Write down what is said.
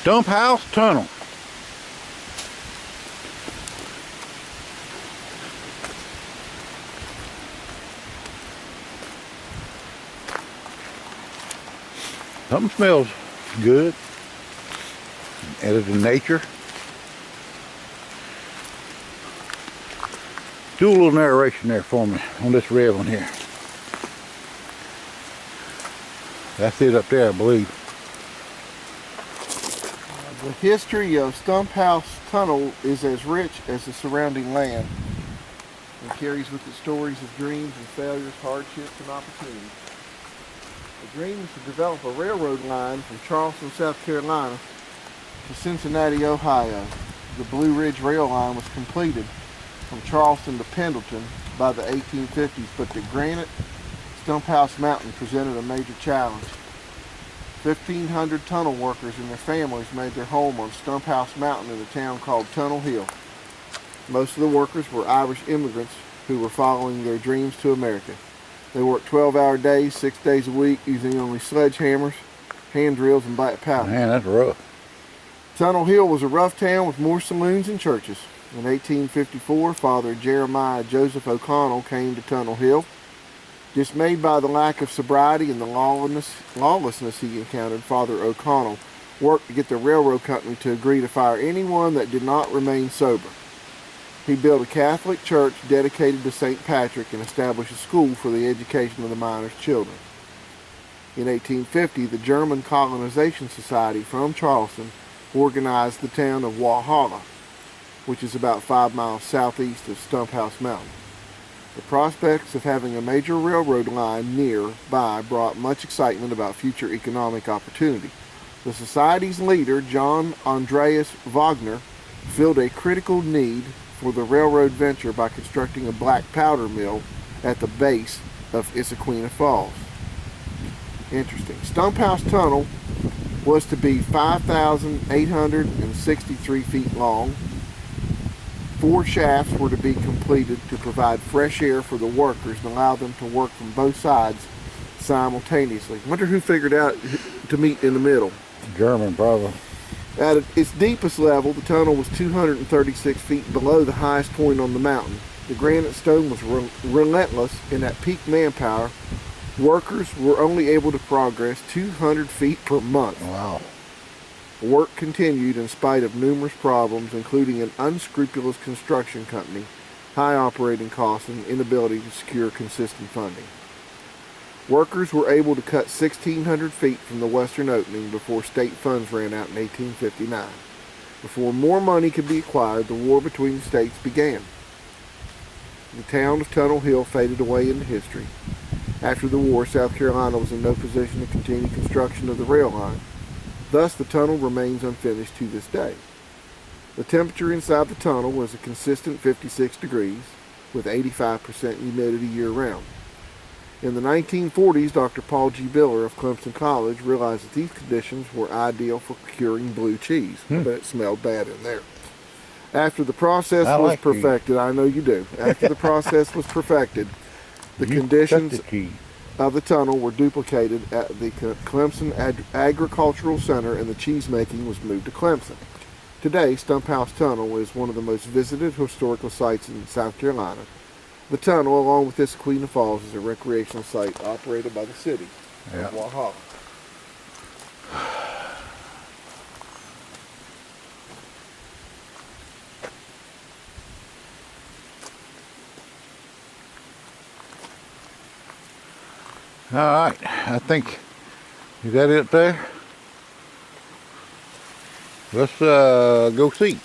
Stumphouse Tunnel. Something smells good. Added to nature. Do a little narration there for me on this red one here. That's it up there, I believe. The history of Stumphouse Tunnel is as rich as the surrounding land and carries with it stories of dreams and failures, hardships, and opportunities. The dream is to develop a railroad line from Charleston, South Carolina to Cincinnati, Ohio. The Blue Ridge Rail Line was completed from Charleston to Pendleton by the 1850s, but the granite Stumphouse Mountain presented a major challenge. 1,500 tunnel workers and their families made their home on Stumphouse Mountain in a town called Tunnel Hill. Most of the workers were Irish immigrants who were following their dreams to America. They worked 12-hour days, 6 days a week, using only sledgehammers, hand drills, and black powder. Man, that's rough. Tunnel Hill was a rough town with more saloons and churches. In 1854, Father Jeremiah Joseph O'Connell came to Tunnel Hill. Dismayed by the lack of sobriety and the lawlessness he encountered, Father O'Connell worked to get the railroad company to agree to fire anyone that did not remain sober. He built a Catholic church dedicated to St. Patrick and established a school for the education of the miners' children. In 1850, the German Colonization Society from Charleston organized the town of Walhalla, which is about 5 miles southeast of Stumphouse Mountain. The prospects of having a major railroad line nearby brought much excitement about future economic opportunity. The society's leader, John Andreas Wagner, filled a critical need for the railroad venture by constructing a black powder mill at the base of Issaquena Falls. Interesting. Stumphouse Tunnel was to be 5,863 feet long. 4 shafts were to be completed to provide fresh air for the workers and allow them to work from both sides simultaneously. Wonder who figured out to meet in the middle. German, probably. At its deepest level, the tunnel was 236 feet below the highest point on the mountain. The granite stone was relentless, and at peak manpower, workers were only able to progress 200 feet per month. Wow. Work continued in spite of numerous problems, including an unscrupulous construction company, high operating costs, and inability to secure consistent funding. Workers were able to cut 1,600 feet from the western opening before state funds ran out in 1859. Before more money could be acquired, the war between the states began. The town of Tunnel Hill faded away into history. After the war, South Carolina was in no position to continue construction of the rail line. Thus, the tunnel remains unfinished to this day. The temperature inside the tunnel was a consistent 56 degrees, with 85% humidity year-round. In the 1940s, Dr. Paul G. Biller of Clemson College realized that these conditions were ideal for curing blue cheese, but it smelled bad in there. After the process was perfected, I know you do. After the process was perfected, the conditions of the tunnel were duplicated at the Clemson Agricultural Center, and the cheese making was moved to Clemson. Today, Stumphouse Tunnel is one of the most visited historical sites in South Carolina. The tunnel, along with Issaquena Falls, is a recreational site operated by the city of Walhalla. All right, I think, is that it there? Let's go see.